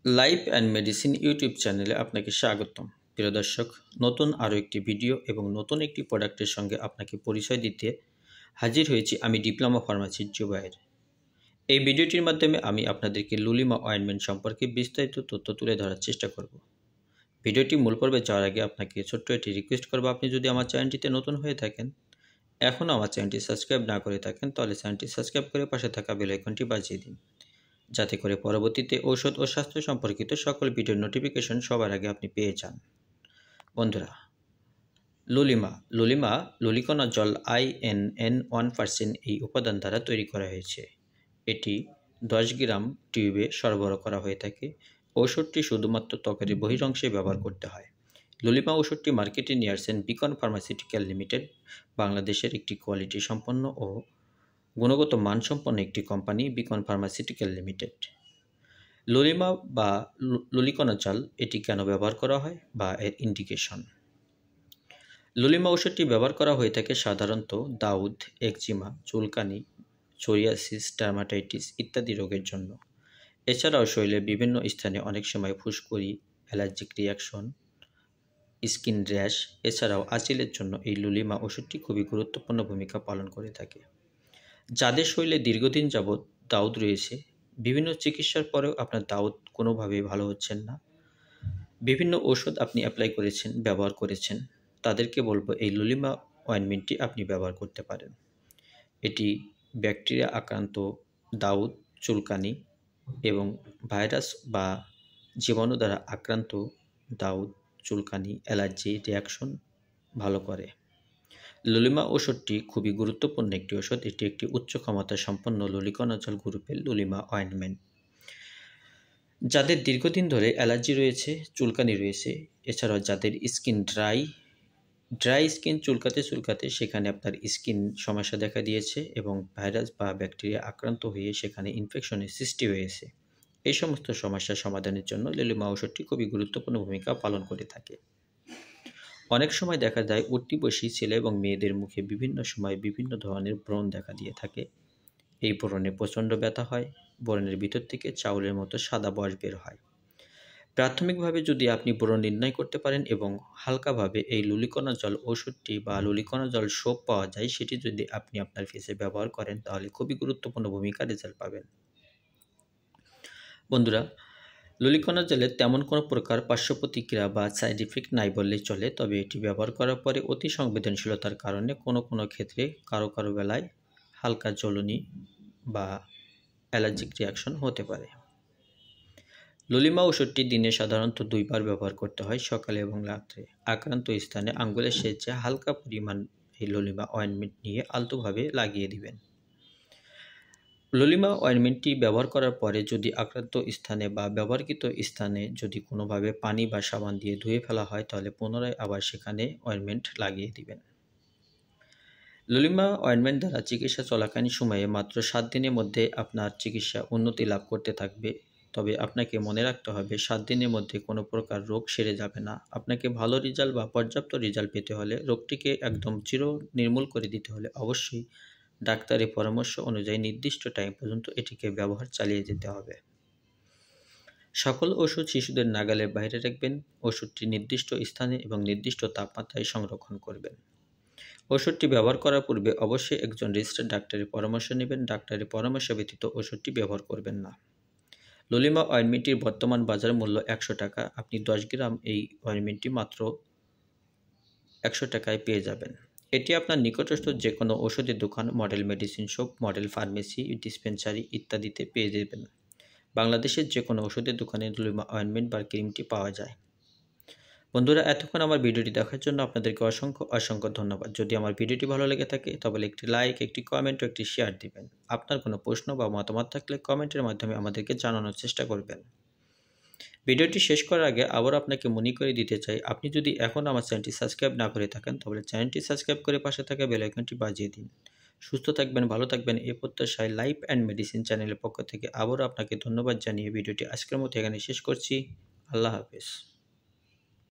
Life and medicine YouTube চ্যানেলে আপনাকে স্বাগতম। প্রিয় দর্শক, নতুন আরও একটি ভিডিও এবং নতুন একটি প্রোডাক্টের সঙ্গে আপনাকে পরিচয় দিতে হাজির হয়েছি আমি ডিপ্লোমা ফার্মাসির জুবায়ের। এই ভিডিওটির মাধ্যমে আমি আপনাদেরকে লুলিমা অয়েনমেন্ট সম্পর্কে বিস্তারিত তথ্য তুলে ধরার চেষ্টা করব। ভিডিওটি মূল পর্বে যাওয়ার আগে আপনাকে ছোট্ট একটি রিকোয়েস্ট করব, আপনি যদি আমার চ্যানেলটিতে নতুন হয়ে থাকেন, এখনও আমার চ্যানেলটি সাবস্ক্রাইব না করে থাকেন, তাহলে চ্যানেলটি সাবস্ক্রাইব করে পাশে থাকা বেল আইকনটি বাজিয়ে দিন, যাতে করে পরবর্তীতে ঔষধ ও স্বাস্থ্য সম্পর্কিত সকল ভিডিওর নোটিফিকেশন সবার আগে আপনি পেয়ে যান। বন্ধুরা, লুলিমা লুলিকোনাজল INN-1% এই উপাদান দ্বারা তৈরি করা হয়েছে। এটি 10 গ্রাম টিউবে সরবরাহ করা হয়ে থাকে। ঔষধটি শুধুমাত্র ত্বকের বহিরংশে ব্যবহার করতে হয়। লুলিমা ওষুধটি মার্কেটে নিয়ে আসছেন বিকন ফার্মাসিউটিক্যাল লিমিটেড, বাংলাদেশের একটি কোয়ালিটি সম্পন্ন ও গুণগত মানসম্পন্ন একটি কোম্পানি, বিকন ফার্মাসিউটিক্যাল লিমিটেড। লুলিমা বা লুলিকোনাজল এটি কেন ব্যবহার করা হয় বা এর ইন্ডিকেশন। লুলিমা ওষুধটি ব্যবহার করা হয়ে থাকে সাধারণত দাউদ, একজিমা, চুলকানি, সোরিয়াসিস, ডার্মাটাইটিস ইত্যাদি রোগের জন্য। এছাড়াও শরীরের বিভিন্ন স্থানে অনেক সময় ফুসকুড়ি, অ্যালার্জিক রিয়াকশন, স্কিন র্যাশ, এছাড়াও আঁচিলের জন্য এই লুলিমা ওষুধটি খুবই গুরুত্বপূর্ণ ভূমিকা পালন করে থাকে। যাদের শরীরে দীর্ঘদিন যাবৎ দাউদ রয়েছে, বিভিন্ন চিকিৎসার পরেও আপনার দাউদ কোনোভাবেই ভালো হচ্ছেন না, বিভিন্ন ওষুধ আপনি অ্যাপ্লাই করেছেন, ব্যবহার করেছেন, তাদেরকে বলবো এই লুলিমা অয়েনমেন্টটি আপনি ব্যবহার করতে পারেন। এটি ব্যাকটেরিয়া আক্রান্ত দাউদ, চুলকানি এবং ভাইরাস বা জীবাণু দ্বারা আক্রান্ত দাউদ, চুলকানি, অ্যালার্জি রিয়াকশন ভালো করে। লুলিমা ওষুধটি খুবই গুরুত্বপূর্ণ একটি ওষুধ। এটি একটি উচ্চ ক্ষমতা সম্পন্ন লুলিকোনাজল গ্রুপের লুলিমা অয়েনমেন্ট। যাদের দীর্ঘদিন ধরে অ্যালার্জি রয়েছে, চুলকানি রয়েছে, এছাড়াও যাদের স্কিন ড্রাই স্কিন, চুলকাতে সেখানে আপনার স্কিন সমস্যা দেখা দিয়েছে এবং ভাইরাস বা ব্যাকটেরিয়া আক্রান্ত হয়ে সেখানে ইনফেকশনের সৃষ্টি হয়েছে, এই সমস্ত সমস্যার সমাধানের জন্য লুলিমা ওষুধটি খুবই গুরুত্বপূর্ণ ভূমিকা পালন করে থাকে। অনেক সময় দেখা যায় উঠতি বয়সী ছেলে এবং মেয়েদের মুখে বিভিন্ন সময় বিভিন্ন ধরনের ব্রণ দেখা দিয়ে থাকে। এই ব্রণে প্রচণ্ড ব্যথা হয়, ব্রণের ভিতর থেকে চাউলের মতো সাদা বস বের হয়। প্রাথমিকভাবে যদি আপনি ব্রণ নির্ণয় করতে পারেন এবং হালকাভাবে এই লুলিকোনাজল ওষুধটি বা লুলিকোনাজল সোপ পাওয়া যায়, সেটি যদি আপনি আপনার ফেসে ব্যবহার করেন, তাহলে খুবই গুরুত্বপূর্ণ ভূমিকা রেজাল্ট পাবেন। বন্ধুরা, লুলিকোনাজলের তেমন কোনো প্রকার পার্শ্ব প্রতিক্রিয়া বা সাইড ইফেক্ট নাই বললেই চলে, তবে এটি ব্যবহার করার পরে অতি সংবেদনশীলতার কারণে কোনো ক্ষেত্রে কারো বেলায় হালকা জ্বলুনি বা অ্যালার্জিক রিয়াকশন হতে পারে। লুলিমা ওষুধটি দিনে সাধারণত 2 বার ব্যবহার করতে হয়, সকালে এবং রাত্রে। আক্রান্ত স্থানে আঙ্গুলের সাহায্যে হালকা পরিমাণ এই লুলিমা অয়েনমেন্ট নিয়ে আলতোভাবে লাগিয়ে দিবেন। লুলিমা অয়েনমেন্টটি ব্যবহার করার পরে যদি আক্রান্ত স্থানে বা ব্যবহৃত স্থানে যদি কোনোভাবে পানি বা সাবান দিয়ে ধুয়ে ফেলা হয়, তাহলে পুনরায় আবার সেখানে অয়েনমেন্ট লাগিয়ে দিবেন। লুলিমা অয়েনমেন্ট দ্বারা চিকিৎসা চলাকালীন সময়ে মাত্র 7 দিনের মধ্যে আপনার চিকিৎসা উন্নতি লাভ করতে থাকবে। তবে আপনাকে মনে রাখতে হবে, 7 দিনের মধ্যে কোনো প্রকার রোগ সেরে যাবে না। আপনাকে ভালো রেজাল্ট বা পর্যাপ্ত রেজাল্ট পেতে হলে, রোগটিকে একদম নির্মূল করে দিতে হলে অবশ্যই ডাক্তারের পরামর্শ অনুযায়ী নির্দিষ্ট টাইম পর্যন্ত এটিকে ব্যবহার চালিয়ে যেতে হবে। সকল ওষুধ শিশুদের নাগালের বাইরে রাখবেন। ওষুধটি নির্দিষ্ট স্থানে এবং নির্দিষ্ট তাপমাত্রায় সংরক্ষণ করবেন। ওষুধটি ব্যবহার করার পূর্বে অবশ্যই একজন রেজিস্টার্ড ডাক্তারের পরামর্শ নেবেন। ডাক্তারের পরামর্শ ব্যতীত ওষুধটি ব্যবহার করবেন না। লুলিমা অয়েনমেন্টটির বর্তমান বাজার মূল্য 100 টাকা। আপনি 10 গ্রাম এই অয়েনমেন্টটি মাত্র 100 টাকায় পেয়ে যাবেন। এটি আপনার নিকটস্থ যে কোনো ওষুধের দোকান, model medicine shop, model pharmacy, dispensary ইত্যাদিতে পেয়ে যাবেন। বাংলাদেশের যে কোনো ওষুধের দোকানে লুলিমা অয়েনমেন্ট বা ক্রিমটি পাওয়া যায়। বন্ধুরা, এতক্ষণ আমার ভিডিওটি দেখার জন্য আপনাদেরকে অসংখ্য ধন্যবাদ। যদি আমার ভিডিওটি ভালো লেগে থাকে, তাহলে একটি লাইক, একটি কমেন্ট ও একটি শেয়ার দিবেন। আপনার কোনো প্রশ্ন বা মতামত থাকলে কমেন্টের মাধ্যমে আমাদেরকে জানানোর চেষ্টা করবেন। ভিডিওটি শেষ করার আগে আবার আপনাকে মনে করে দিতে চাই, আপনি যদি এখন আমার চ্যানেলটি সাবস্ক্রাইব না করে থাকেন, তাহলে চ্যানেলটি সাবস্ক্রাইব করে পাশে থাকা বেল আইকনটি বাজিয়ে দিন। সুস্থ থাকবেন, ভালো থাকবেন এই প্রত্যাশায় লাইফ অ্যান্ড মেডিসিন চ্যানেলের পক্ষ থেকে আবারও আপনাকে ধন্যবাদ জানিয়ে ভিডিওটি আজকের মতো এখানে শেষ করছি। আল্লাহ হাফেজ।